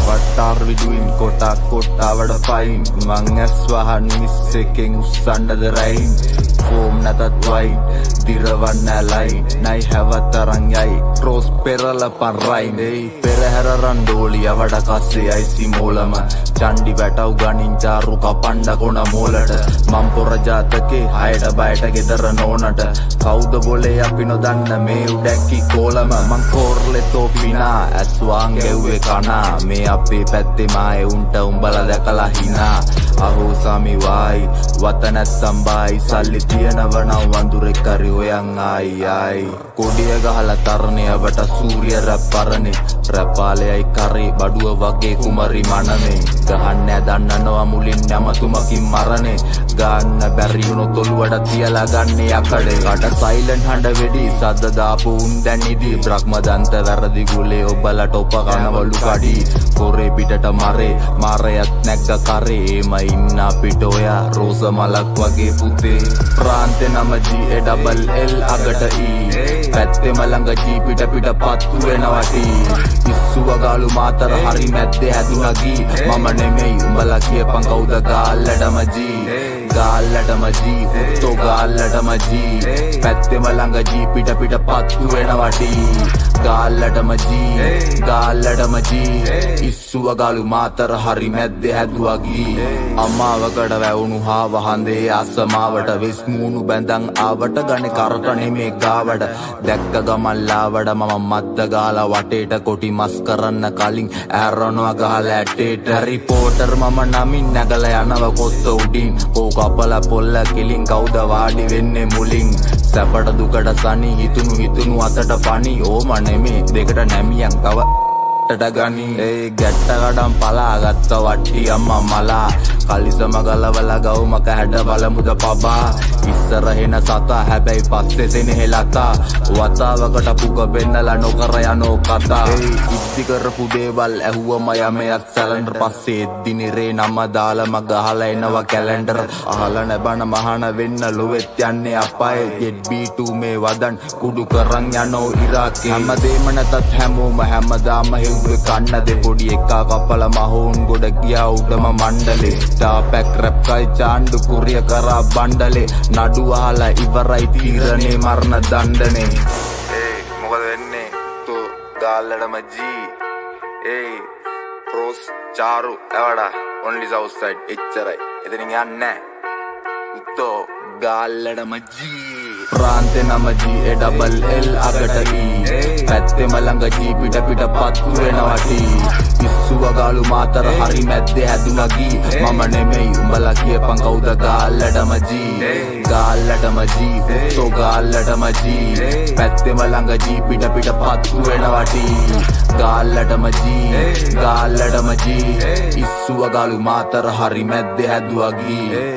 What are we doing? Kota වඩ පයින් මං ඇස් වහන් මිස් එකෙන් උස්සන්නද රයින් ෆෝම් නැතත් වයින් දිරවන්න ලයින් නයි හැවතරන් යයි රෝස් පෙරලපන් රයින් ඒ පෙරහැර රන්ඩෝලිය වඩ කස්සේ අයිසි මෝලම චණ්ඩි වැටව් ගනින් චාරු කපණ්ඩ කොන මෝලට මම් පොර ජාතකේ හයට බයට ගෙදර නෝනට කවුද බොලේ අපි නොදන්න මේ උඩැක්කි කෝලම මං කෝර්ලෙතෝ පිනා ඇස් වාන් ගෙව්වේ කනා මේ අපේ පැත්තේ මායේ උන්ට උඹලා දැකලා හිනා අහෝ සමි වයි වත නැත්තම් බයි සල්ලි තියනව නම් වඳුරෙක් කරි ඔයන් ආයි කොඩිය ගහලා තරණයවට සූර්ය රැප්පරනේ රැපාලයයි කරේ බඩුව වගේ කුමරි මනනේ ගහන්න දන්නනවා මුලින් නැමතුමකින් මරනේ ගන්න බැරි වුණොත් ඔළුවට තියලා ගන්නේ යකඩේ කට සයිලන්ට් හඬ වෙඩි සද්ද දාපු උන් දැන් ඉදි බ්‍රහ්ම දන්ත වැරදි ගුලේ ඔබලට ඔප කනවලු කඩි කොරේ පිටට මරේ මාරයත් නැග්ග කරේ එම ඉන්න අපිට ඔයා රෝස මලක් වගේ පුතේ ප්‍රාන්තේ නම GALL අගට E පැත්තෙම ළඟ G පිට පත්තු වෙනවටි ඉස්සුව ගාලු මාතර හරි මැද්දේ හැදුනා ගී මම නෙමෙයි උඹලා කියපන් කවුද ගාල්ලටම G ගාල්ලටම G උත්තෝ ගාල්ලටම G පැත්තෙම ළඟ G පිට පත්තු වෙනවටි ගාල්ලටම G ඉස්සුව ගාලු මාතර හරි මැද්දේ හැදුවා ගී අම්මාවකට වැවුණු හාව හඳේ අසමාවට වෙස් මූණු බැඳන් ආවට ගනේ කරට නෙමේ ගාවට දැක්ක ගමන් ලාවඩ මම මද්ද ගාලා වටේට කොටි මස් කරන්න කලින් ඇරනවා ගහලා ඇටේට රිපෝටර් මම නමින් නැගලා යනව කොස්ස උඩින් කෝ කපලා පොල්ල කිලින් කවුද වාඩි වෙන්නේ මුලින් සැපට දුකට සනි හිතුණු අතට පණි ඕම නෙමේ දෙකට නැමියන් කව ගනි ඒ ගැට්ට කඩම් පලාගත්ත වට්ටි අම්මා මලා කලිසම ගලවලා ගවුමක හැඩ බලමුද පබා ඉස්සරහෙන සතා හැබැයි පස්සේ සෙනෙහෙ ලතා වතාවකට පුක පෙන්නලා නොකර යනෝ කතා ඉත්ති කරපු දේවල් ඇහුවම යමයක් සැලෙන්ඩර් පස්සේ එද්දිනිරේ නම දාලම ගහලා එනවා කැලෙන්ඩර් අහලා නැබන මහාන වෙන්න ලොවෙත් යන්නේ අපායේ ZB2 මේ වදන් කුඩු කරන් යනෝ ඉරාකේ හැමදේම නැතත් හැමෝම හැමදාම කන්න දෙපොඩි එකා කපල මහෝන් ගොඩ ගියා උඩම මණ්ඩලේ ටාපැක් රැප් කයි චාන්ඩු කුරිය කරා බණ්ඩලේ නඩු අහලා ඉවරයි තීරණේ මරණ දණ්ඩනේ මොකද වෙන්නේ තෝ ගාල්ලටම G රෝස් චාරු එවඩා ඔන්ලි සවුත් සයිඩ් එච්චරයි එතනින් යන්නේ නැහැ උත්තෝ ගාල්ලටම G ප්‍රාන්තේ නම GALL අගට E පැත්තෙම ළඟ G පිට පත්තු වෙනවටි ඉස්සුව ගාලු මාතර හරි මැද්දේ හැදුනා ගී මම නෙමෙයි උඹලා කියපන් කවුද ගාල්ලටම G උත්තෝ ගාල්ලටම G පැත්තෙම ළඟ G පිට පත්තු වෙනවටි ගාල්ලටම G ඉස්සුව ගාලු මාතර හරි මැද්දේ හැදුවා ගී